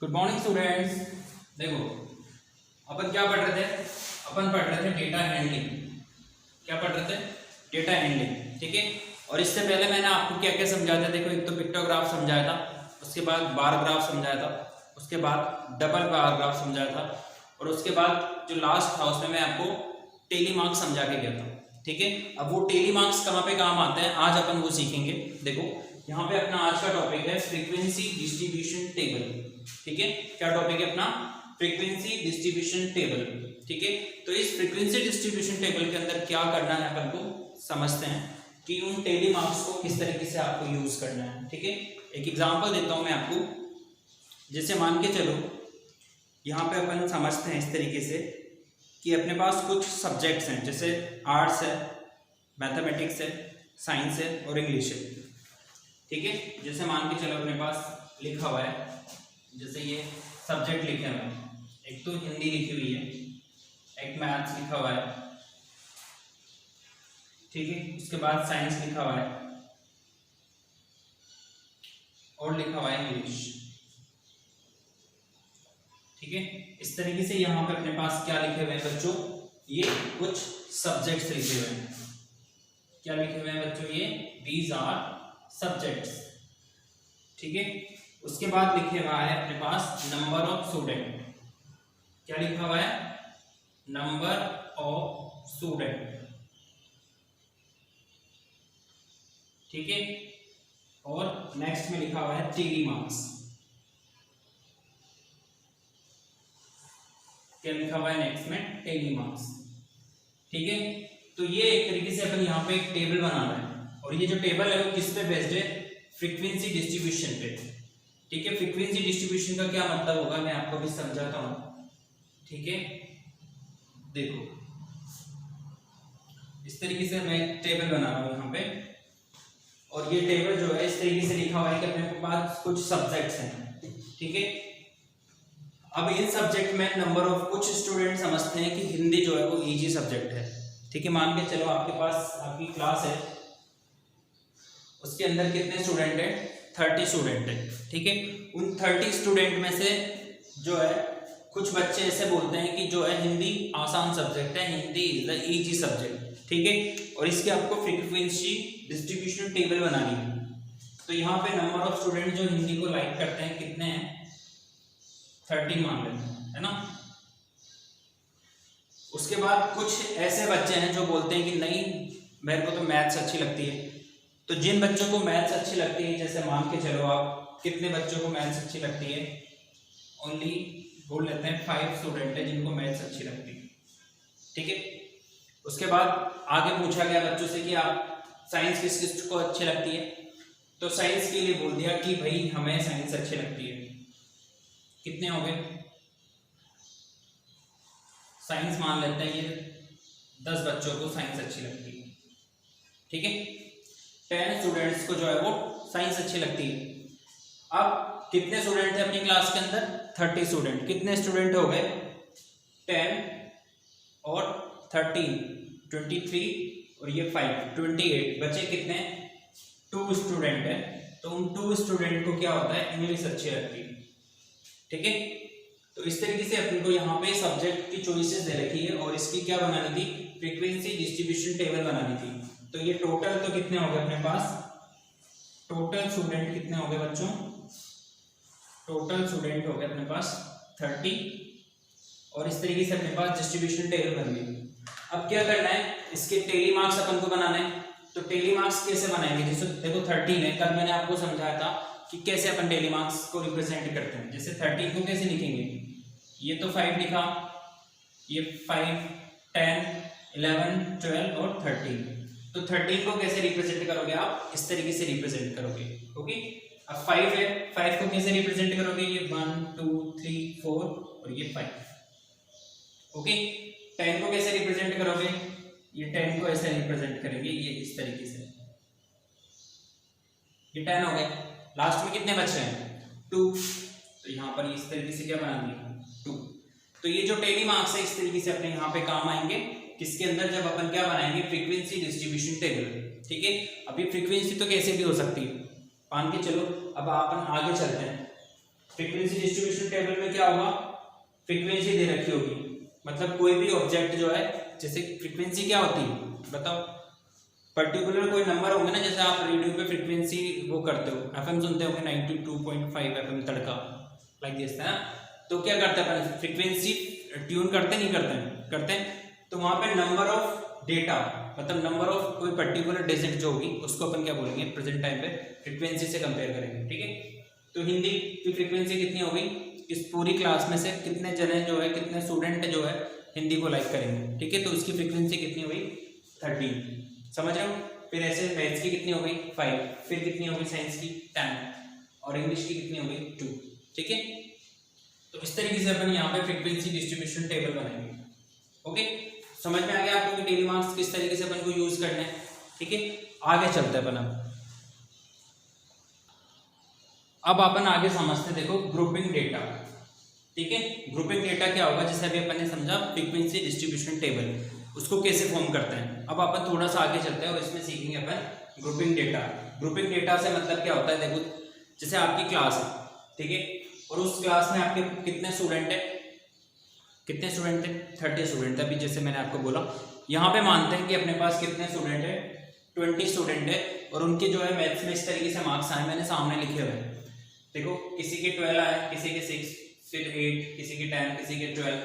Good morning students. देखो अपन क्या पढ़ रहे थे? अपन पढ़ रहे थे डेटा हैंडलिंग। क्या पढ़ रहे थे? Data handling. ठीक है। और इससे पहले मैंने आपको क्या क्या समझाया था? देखो, एक तो पिक्टोग्राफ समझाया था, उसके बाद बार ग्राफ समझाया था, उसके बाद डबल बार ग्राफ समझाया था, और उसके बाद जो लास्ट था उसमें मैं आपको टेली मार्क्स समझा के गया था। ठीक है। अब वो टेली मार्क्स कहाँ पे काम आते हैं, आज अपन वो सीखेंगे। देखो यहाँ पे अपना आज का टॉपिक है फ्रीक्वेंसी डिस्ट्रीब्यूशन टेबल। ठीक है। क्या टॉपिक है अपना? Frequency distribution table. ठीक है। तो इस फ्रीक्वेंसी डिस्ट्रीब्यूशन टेबल के अंदर क्या करना है अपन को समझते हैं कि उन टेली मार्क्स को किस तरीके से आपको यूज करना है। ठीक है। एक एग्जांपल देता हूं मैं आपको। जैसे मान के चलो यहाँ पे अपन समझते हैं इस तरीके से कि अपने पास कुछ सब्जेक्ट्स हैं, जैसे आर्ट्स है, मैथमेटिक्स है, साइंस है और इंग्लिश है। ठीक है। जैसे मान के चलो अपने पास लिखा हुआ है, जैसे ये सब्जेक्ट लिखे हुए हैं, एक तो हिंदी लिखी हुई है, एक मैथ्स लिखा हुआ है, ठीक है, उसके बाद साइंस लिखा हुआ है और लिखा हुआ है इंग्लिश। ठीक है। इस तरीके से यहाँ पे अपने पास क्या लिखे हुए हैं बच्चों? ये कुछ सब्जेक्ट्स लिखे हुए हैं। क्या लिखे हुए हैं बच्चों? ये दीज आर सब्जेक्ट्स। ठीक है। उसके बाद लिखे हुआ है अपने पास नंबर ऑफ स्टूडेंट। क्या लिखा हुआ है? Number of student. ठीक है। और नेक्स्ट में लिखा हुआ है टेली मार्क्स। क्या लिखा हुआ है नेक्स्ट में? Tally marks. ठीक है। तो ये एक तरीके से अपन यहाँ पे एक टेबल बना रहे हैं, और ये जो टेबल है वो किस पे बेस्ड है? फ्रीक्वेंसी डिस्ट्रीब्यूशन पे। ठीक है। फ्रीक्वेंसी डिस्ट्रीब्यूशन का क्या मतलब होगा मैं आपको भी समझाता हूं। ठीक है। देखो इस तरीके से मैं एक टेबल बना रहा हूं यहाँ पे, और ये टेबल जो है इस तरीके से लिखा हुआ है कि अपने पास कुछ सब्जेक्ट्स हैं। ठीक है। अब इन सब्जेक्ट में नंबर ऑफ कुछ स्टूडेंट समझते हैं कि हिंदी जो है वो इजी सब्जेक्ट है। ठीक है। मान के चलो आपके पास आपकी क्लास है, उसके अंदर कितने स्टूडेंट हैं? 30 स्टूडेंट है। ठीक है। उन 30 स्टूडेंट में से जो है कुछ बच्चे ऐसे बोलते हैं कि जो है हिंदी आसान सब्जेक्ट है, Hindi is the easy subject. ठीक है। और इसके आपको फ्रीक्वेंसी डिस्ट्रीब्यूशन टेबल बनानी है। तो यहाँ पे नंबर ऑफ स्टूडेंट जो हिंदी को लाइक करते हैं कितने हैं? 30 मान लेते हैं, है ना। उसके बाद कुछ ऐसे बच्चे हैं जो बोलते हैं कि नहीं मेरे को तो मैथ्स अच्छी लगती है। तो जिन बच्चों को मैथ्स अच्छी लगती है, जैसे मान के चलो आप कितने बच्चों को मैथ्स अच्छी लगती है? ओनली बोल लेते हैं 5 स्टूडेंट है जिनको मैथ्स अच्छी लगती है। ठीक है। उसके बाद आगे पूछा गया बच्चों से कि आप साइंस किस किस को अच्छी लगती है? तो साइंस के लिए बोल दिया कि भाई हमें साइंस अच्छी लगती है। कितने हो गए? साइंस मान लेते हैं ये 10 बच्चों को साइंस अच्छी लगती है। ठीक है। 10 स्टूडेंट्स को जो है वो साइंस अच्छी लगती है। अब कितने स्टूडेंट थे अपनी क्लास के अंदर? 30 स्टूडेंट। कितने स्टूडेंट हो गए? 10 और 13 23 और ये 5 28 बचे कितने? 2 स्टूडेंट है। तो उन 2 स्टूडेंट को क्या होता है? इंग्लिश अच्छी लगती है। ठीक है। तो इस तरीके से अपन को यहाँ पे सब्जेक्ट की चॉइसेस दे रखी है, और इसकी क्या बनानी थी? फ्रीक्वेंसी डिस्ट्रीब्यूशन टेबल बनानी थी। तो ये टोटल तो कितने हो गए अपने पास? टोटल स्टूडेंट कितने हो गए बच्चों? टोटल स्टूडेंट हो गए अपने पास 30, और इस तरीके से अपने पास डिस्ट्रीब्यूशन टेबल बन गई। अब क्या करना है? इसके टेली मार्क्स अपन को बनाना है। तो टेली मार्क्स कैसे बनाएंगे? जैसे देखो 13 है, कल मैंने आपको समझाया था कि कैसे अपन टेली मार्क्स को रिप्रेजेंट करते हैं। जैसे 13 को कैसे लिखेंगे? ये तो 5 लिखा, ये 5 10 11 12 और 13। तो 13 को कैसे रिप्रेजेंट करोगे आप? इस तरीके से रिप्रेजेंट करोगे। ओके। अब 5 है, 5 को कैसे रिप्रेजेंट करोगे? ये 1 2 3 4 और ये 5। ओके। 10 को कैसे रिप्रेजेंट करोगे? ये 10 को ऐसे रिप्रेजेंट करेंगे, ये इस तरीके से। ये 10 हो गए। लास्ट में कितने बचे हैं? 2। तो यहाँ पर इस तरीके से क्या बना दिया? 2। तो ये जो टेली मार्क्स है इस तरीके से अपने यहाँ पे काम आएंगे। किसके अंदर? जब अपन क्या बनाएंगे? Frequency distribution table. ठीक है। अभी फ्रीक्वेंसी तो कैसे भी हो सकती है, मान के चलो। अब अपन आगे चलते हैं। फ्रीक्वेंसी डिस्ट्रीब्यूशन टेबल में क्या होगा, फ्रीक्वेंसी दे रखी होगी, मतलब कोई भी ऑब्जेक्ट जो है, जैसे फ्रीक्वेंसी क्या होती है बताओ, पर्टिकुलर कोई नंबर होंगे ना, जैसे आप रेडियो पे फ्रीक्वेंसी वो करते हो, एफएम सुनते होंगे 92.5 एफएम तड़का लाइक दिस है ना, तो क्या करते हैं अपन फ्रीक्वेंसी ट्यून करते नहीं करते हैं, तो वहां पे नंबर ऑफ डेटा मतलब नंबर ऑफ कोई पर्टिकुलर डिजिट जो होगी उसको अपन क्या बोलेंगे प्रेजेंट टाइम पे फ्रीक्वेंसी से कंपेयर करेंगे, ठीक है। तो हिंदी की फ्रीक्वेंसी कितनी होगी, इस पूरी क्लास में से कितने जने जो है, कितने स्टूडेंट जो है हिंदी को लाइक करेंगे, ठीक है, तो उसकी फ्रीक्वेंसी कितनी हुई 13, समझ रहे हो। फिर ऐसे मैथ्स की कितनी हो गई 5, फिर कितनी हो गई साइंस की 10 और इंग्लिश की कितनी हो गई 2, ठीक है। तो इस तरीके से अपन यहाँ पे फ्रीक्वेंसी डिस्ट्रीब्यूशन टेबल बनाएंगे, ओके। समझ में आ गया आपको कि डेली मार्क्स किस तरीके से अपन को यूज करने हैं, ठीक है। आगे चलते हैं अपन अब अपन आगे समझते देखो ग्रुपिंग डेटा, ठीक है। ग्रुपिंग डेटा क्या होगा, जैसे अभी अपन ने समझा फ्रीक्वेंसी डिस्ट्रीब्यूशन टेबल, उसको कैसे फॉर्म करते हैं। अब अपन थोड़ा सा आगे चलते हैं और इसमें सीखेंगे अपन ग्रुपिंग डेटा। ग्रुपिंग डेटा से मतलब क्या होता है, देखो जैसे आपकी क्लास है, ठीक है, और उस क्लास में आपके कितने स्टूडेंट है, 30 स्टूडेंट है। अभी जैसे मैंने आपको बोला, यहाँ पे मानते हैं कि अपने पास कितने स्टूडेंट है, 20 स्टूडेंट है, और उनके जो है मैथ्स में इस तरीके से मार्क्स आए, मैंने सामने लिखे हुए हैं, देखो किसी के 12 आए, किसी के 6, फिर 8, किसी के 10, किसी के 12।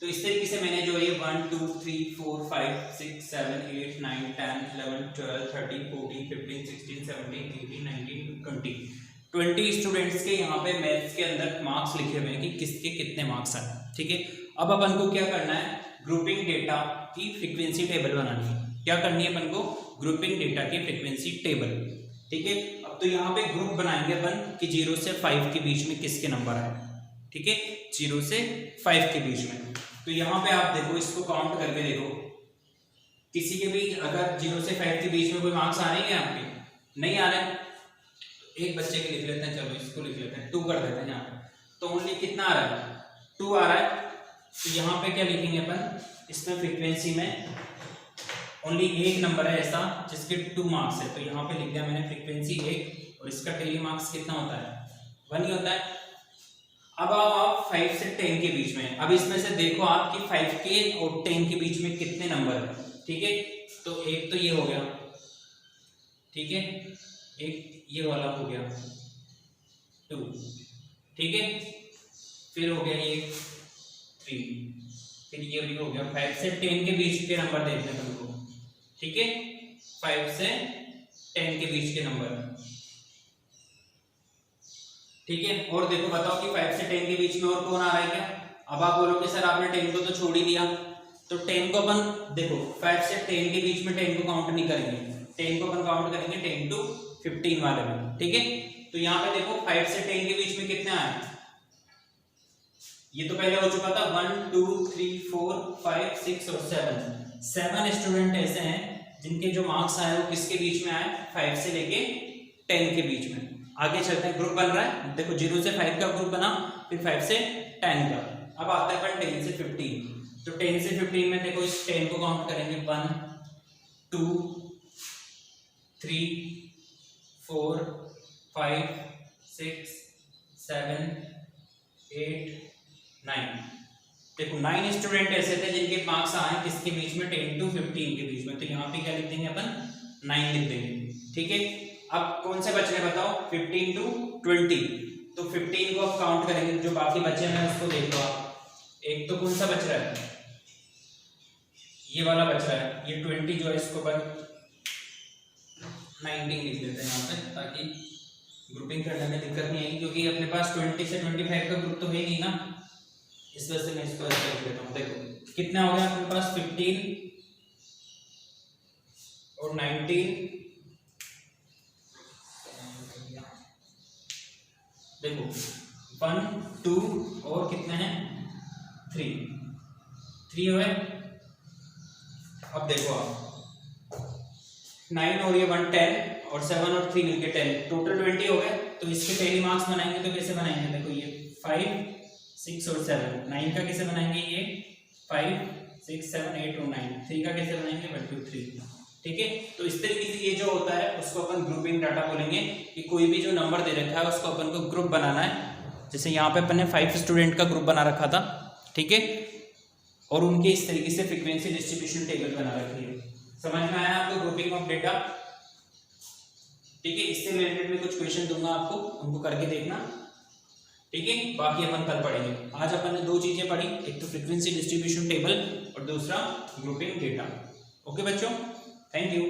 तो इस तरीके से मैंने जो है 1 2 3 4 5 6 7 8 9 10 11 12 13 14 15 16 17 18 19 20 स्टूडेंट्स के यहाँ पे मैथ्स के अंदर मार्क्स लिखे हुए हैं कि किसके कितने मार्क्स आए, ठीक है। अब अपन को क्या करना है, ग्रुपिंग डेटा की फ्रीक्वेंसी टेबल बनानी है। क्या करनी है अपन को, ग्रुपिंग डेटा की फ्रीक्वेंसी टेबल, ठीक है। अब तो यहाँ पे ग्रुप बनाएंगे अपन कि 0 से 5 के बीच में किसके नंबर आए, ठीक है, 0 से 5 के बीच में। तो यहाँ पे आप देखो, इसको काउंट करके देखो, किसी के भी अगर 0 से 5 के बीच में कोई मार्क्स आ रहे हैं आपके, नहीं आ रहे हैं, एक बच्चे के लिख लेते हैं, चलो इसको लिख लेते हैं 2 कर देते हैं यहाँ पे, तो ओनली कितना आ रहा है 2 आ रहा है। तो यहाँ पे क्या लिखेंगे अपन, इसमें फ्रीक्वेंसी में ओनली एक नंबर है ऐसा जिसके 2 मार्क्स है, तो यहाँ पे लिख दिया मैंने फ्रीक्वेंसी 1, और इसका टेली मार्क्स कितना होता है 1 ही होता है। अब आप 5 से 10 के बीच में, अब इसमें से देखो आप कि 5 के और 10 के बीच में कितने नंबर है, ठीक है। तो एक तो ये हो गया, ठीक है, एक ये वाला हो गया 2, ठीक है, फिर हो गया ये 3, फिर ये भी हो गया। 5 से 10 के बीच के नंबर देखते हैं तुमको, ठीक है, 5 से 10 के बीच के नंबर, ठीक है। और देखो बताओ कि 5 से 10 के बीच में और कौन आ रहा है क्या। अब आप बोलोगे सर आपने 10 को तो छोड़ ही दिया, तो 10 को अपन देखो 5 से 10 के बीच में 10 को काउंट नहीं करेंगे, 10 को अपन काउंट करेंगे 10 to 15 वाले में, ठीक है। तो यहाँ पे देखो 5 से 10 के बीच में कितने आए, ये तो पहले हो चुका था 1 2 3 4 5 6 और 7 स्टूडेंट ऐसे हैं जिनके जो मार्क्स आए वो किसके बीच में आए, 5 से लेके 10 के बीच में। आगे चलते हैं, ग्रुप बन रहा है, देखो 0 से 5 का ग्रुप बना, फिर 5 से 10 का। अब आता है अपन 10 से 15, तो 10 से 15 में देखो इस 10 को काउंट करेंगे 1 2 3 4 5 6 7 8 9। देखो 9 स्टूडेंट ऐसे थे जिनके मार्क्स आए किसके बीच में, 10 to 15 के बीच में, तो यहाँ पे क्या लिख देंगे अपन 9 लिख देंगे, ठीक है। अब कौन से बच रहे बताओ, 15 to 20, तो 15 को आप काउंट करेंगे, जो बाकी बचे हैं उसको देख लो आप, एक तो कौन सा बच रहा है, ये वाला बच रहा है, ये 20 जो है इसको अपन 19 लिख देते हैं यहाँ पे, ताकि ग्रुपिंग करने में दिक्कत नहीं आएगी, क्योंकि अपने पास 20 से 25 का ग्रुप तो है नहीं ना, इस वजह से मैं इसको ऐसे लिख देता हूँ। देखो कितना हो गया अपने पास 15 और 19, देखो 1 2 और कितने हैं 3 हुए। अब देखो आप 9 और ये 1 10 और 7 और 3 मिलके 10, टोटल 20 हो गए। तो इसके टेली मार्क्स बनाएंगे तो कैसे बनाएंगे, देखो ये 5 6 और 7, 9 का कैसे बनाएंगे, ये 5 6 7 8 और 9, 3 का कैसे बनाएंगे 1 2 3, ठीक है। तो इस तरीके से ये जो होता है उसको अपन ग्रुपिंग डाटा बोलेंगे, कि कोई भी जो नंबर दे रखा है उसको अपन को ग्रुप बनाना है, जैसे यहाँ पे अपन ने 5 स्टूडेंट का ग्रुप बना रखा था, ठीक है, और उनके इस तरीके से फ्रीक्वेंसी डिस्ट्रीब्यूशन टेबल बना रखी है। समझ में आया आपको ग्रुपिंग ऑफ डेटा? ठीक है, इससे रिलेटेड में कुछ क्वेश्चन दूंगा आपको, उनको करके देखना, ठीक है। बाकी अपन कल पढ़ेंगे। आज अपन ने 2 चीजें पढ़ी, एक तो फ्रीक्वेंसी डिस्ट्रीब्यूशन टेबल और दूसरा ग्रुपिंग डेटा। ओके बच्चों, थैंक यू।